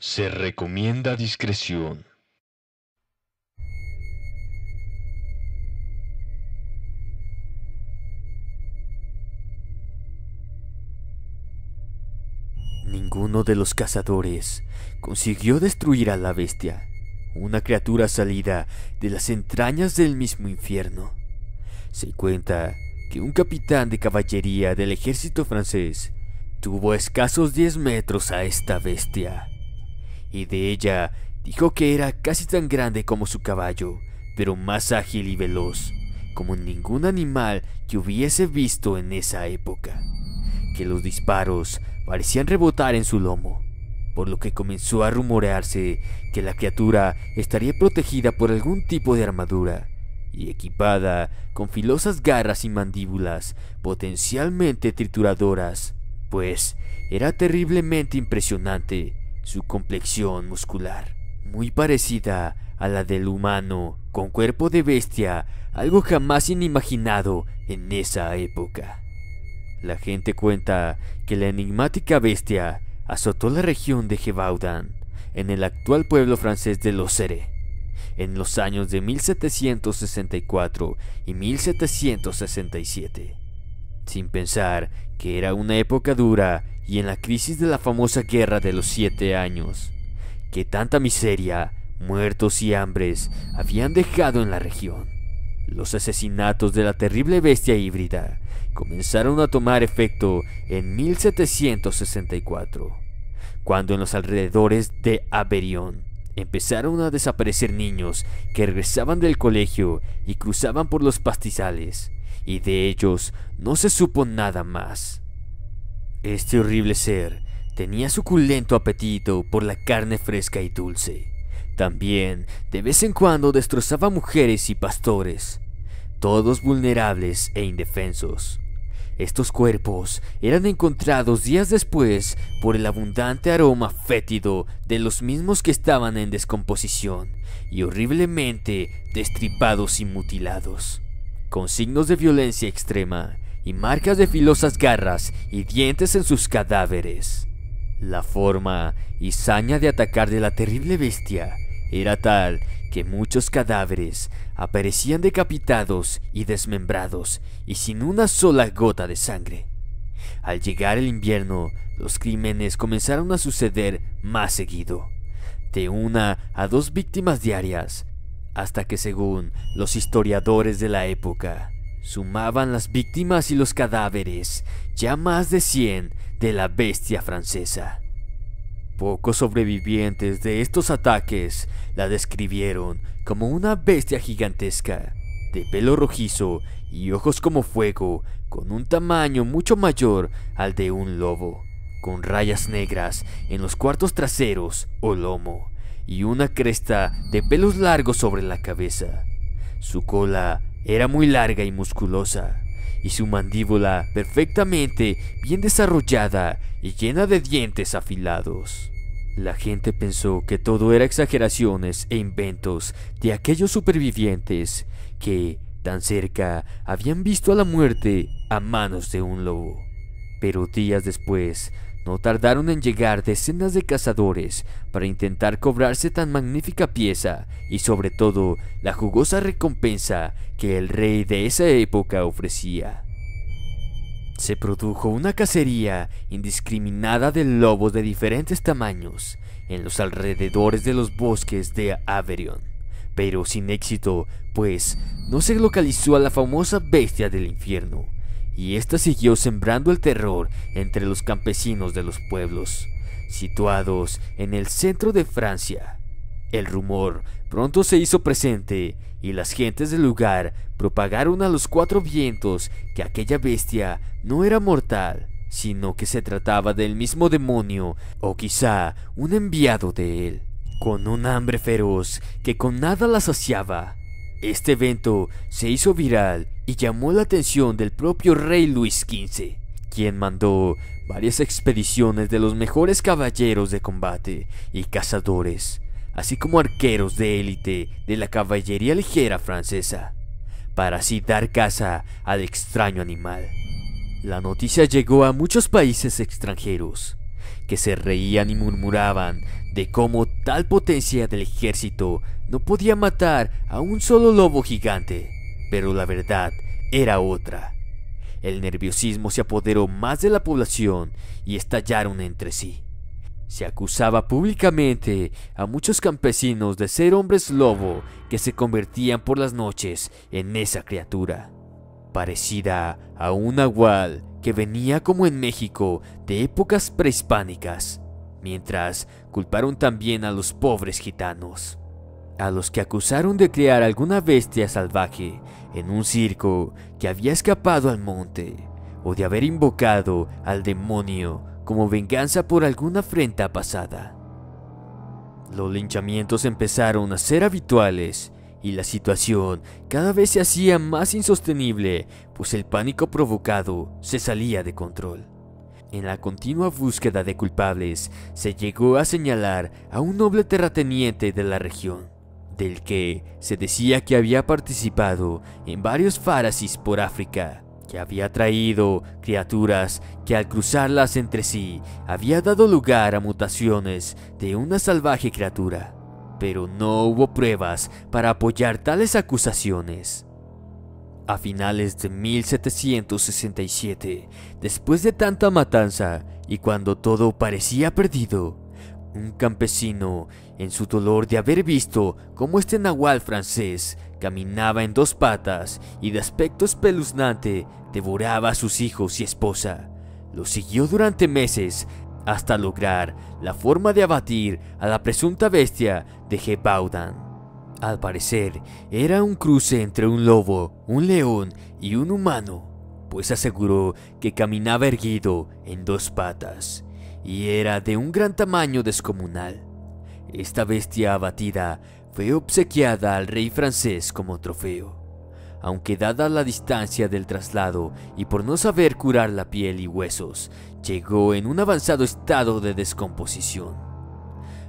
Se recomienda discreción. Ninguno de los cazadores consiguió destruir a la bestia, una criatura salida de las entrañas del mismo infierno. Se cuenta que un capitán de caballería del ejército francés tuvo a escasos 10 metros a esta bestia, y de ella dijo que era casi tan grande como su caballo, pero más ágil y veloz, como ningún animal que hubiese visto en esa época, que los disparos parecían rebotar en su lomo, por lo que comenzó a rumorearse que la criatura estaría protegida por algún tipo de armadura y equipada con filosas garras y mandíbulas potencialmente trituradoras, pues era terriblemente impresionante su complexión muscular, muy parecida a la del humano, con cuerpo de bestia, algo jamás inimaginado en esa época. La gente cuenta que la enigmática bestia azotó la región de Gévaudan, en el actual pueblo francés de Lozère, en los años de 1764 y 1767, sin pensar que era una época dura y en la crisis de la famosa Guerra de los 7 años, que tanta miseria, muertos y hambres habían dejado en la región. Los asesinatos de la terrible bestia híbrida comenzaron a tomar efecto en 1764, cuando en los alrededores de Aveyron empezaron a desaparecer niños que regresaban del colegio y cruzaban por los pastizales, y de ellos no se supo nada más. Este horrible ser tenía suculento apetito por la carne fresca y dulce. También, de vez en cuando, destrozaba mujeres y pastores, todos vulnerables e indefensos. Estos cuerpos eran encontrados días después por el abundante aroma fétido de los mismos que estaban en descomposición y horriblemente destripados y mutilados, con signos de violencia extrema y marcas de filosas garras y dientes en sus cadáveres. La forma y saña de atacar de la terrible bestia era tal que muchos cadáveres aparecían decapitados y desmembrados y sin una sola gota de sangre. Al llegar el invierno, los crímenes comenzaron a suceder más seguido, de 1 a 2 víctimas diarias, hasta que, según los historiadores de la época, sumaban las víctimas y los cadáveres ya más de 100 de la bestia francesa. Pocos sobrevivientes de estos ataques la describieron como una bestia gigantesca, de pelo rojizo y ojos como fuego, con un tamaño mucho mayor al de un lobo, con rayas negras en los cuartos traseros o lomo, y una cresta de pelos largos sobre la cabeza. Su cola era muy larga y musculosa, y su mandíbula perfectamente bien desarrollada y llena de dientes afilados. La gente pensó que todo era exageraciones e inventos de aquellos supervivientes que, tan cerca, habían visto a la muerte a manos de un lobo. Pero días después, no tardaron en llegar decenas de cazadores para intentar cobrarse tan magnífica pieza y sobre todo la jugosa recompensa que el rey de esa época ofrecía. Se produjo una cacería indiscriminada de lobos de diferentes tamaños en los alrededores de los bosques de Aveyron, pero sin éxito, pues no se localizó a la famosa bestia del infierno, y ésta siguió sembrando el terror entre los campesinos de los pueblos, situados en el centro de Francia. El rumor pronto se hizo presente y las gentes del lugar propagaron a los 4 vientos que aquella bestia no era mortal, sino que se trataba del mismo demonio o quizá un enviado de él, con un hambre feroz que con nada la saciaba. Este evento se hizo viral y llamó la atención del propio rey Luis XV, quien mandó varias expediciones de los mejores caballeros de combate y cazadores, así como arqueros de élite de la caballería ligera francesa, para así dar caza al extraño animal. La noticia llegó a muchos países extranjeros, que se reían y murmuraban de cómo tal potencia del ejército no podía matar a un solo lobo gigante, pero la verdad era otra. El nerviosismo se apoderó más de la población y estallaron entre sí. Se acusaba públicamente a muchos campesinos de ser hombres lobo que se convertían por las noches en esa criatura, parecida a un nahual que venía como en México de épocas prehispánicas, mientras culparon también a los pobres gitanos, a los que acusaron de crear alguna bestia salvaje en un circo que había escapado al monte, o de haber invocado al demonio como venganza por alguna afrenta pasada. Los linchamientos empezaron a ser habituales y la situación cada vez se hacía más insostenible, pues el pánico provocado se salía de control. En la continua búsqueda de culpables se llegó a señalar a un noble terrateniente de la región, del que se decía que había participado en varios farasis por África, que había traído criaturas que al cruzarlas entre sí había dado lugar a mutaciones de una salvaje criatura, pero no hubo pruebas para apoyar tales acusaciones. A finales de 1767, después de tanta matanza y cuando todo parecía perdido, un campesino, en su dolor de haber visto cómo este nahual francés caminaba en dos patas y de aspecto espeluznante devoraba a sus hijos y esposa, lo siguió durante meses hasta lograr la forma de abatir a la presunta bestia de Gebaudan. Al parecer era un cruce entre un lobo, un león y un humano, pues aseguró que caminaba erguido en dos patas y era de un gran tamaño descomunal. Esta bestia abatida fue obsequiada al rey francés como trofeo, aunque dada la distancia del traslado y por no saber curar la piel y huesos, llegó en un avanzado estado de descomposición.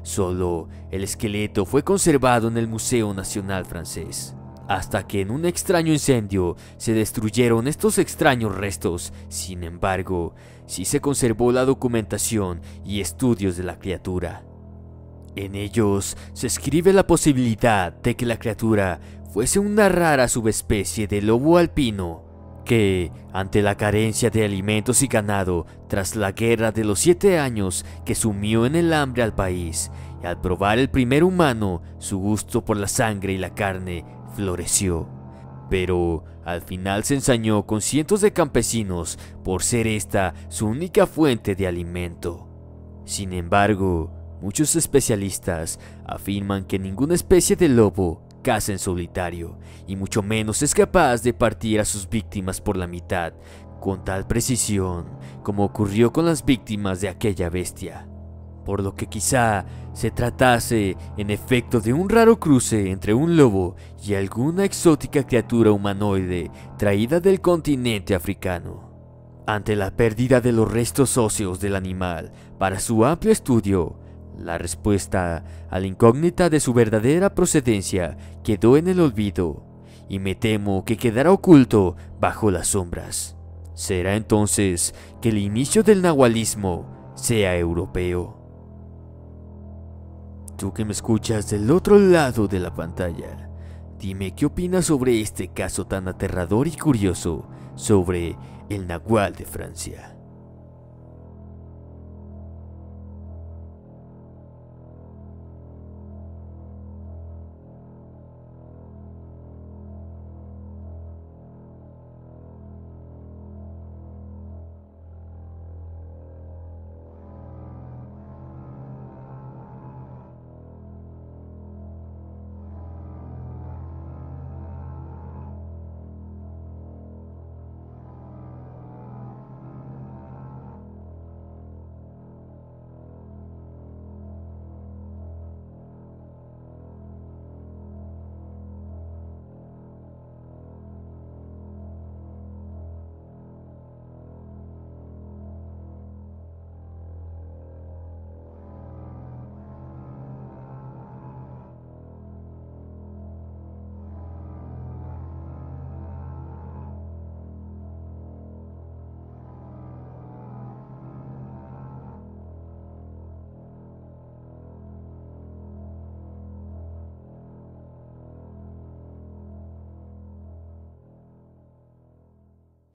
Solo el esqueleto fue conservado en el Museo Nacional francés, hasta que en un extraño incendio se destruyeron estos extraños restos. Sin embargo, sí se conservó la documentación y estudios de la criatura. En ellos se escribe la posibilidad de que la criatura fuese una rara subespecie de lobo alpino que, ante la carencia de alimentos y ganado tras la guerra de los 7 años que sumió en el hambre al país, y al probar el primer humano, su gusto por la sangre y la carne floreció. Pero al final se ensañó con cientos de campesinos por ser esta su única fuente de alimento. Sin embargo, muchos especialistas afirman que ninguna especie de lobo caza en solitario, y mucho menos es capaz de partir a sus víctimas por la mitad con tal precisión como ocurrió con las víctimas de aquella bestia, por lo que quizá se tratase en efecto de un raro cruce entre un lobo y alguna exótica criatura humanoide traída del continente africano. Ante la pérdida de los restos óseos del animal para su amplio estudio, la respuesta a la incógnita de su verdadera procedencia quedó en el olvido, y me temo que quedará oculto bajo las sombras. Será entonces que el inicio del nahualismo sea europeo. Tú que me escuchas del otro lado de la pantalla, dime qué opinas sobre este caso tan aterrador y curioso sobre el nahual de Francia.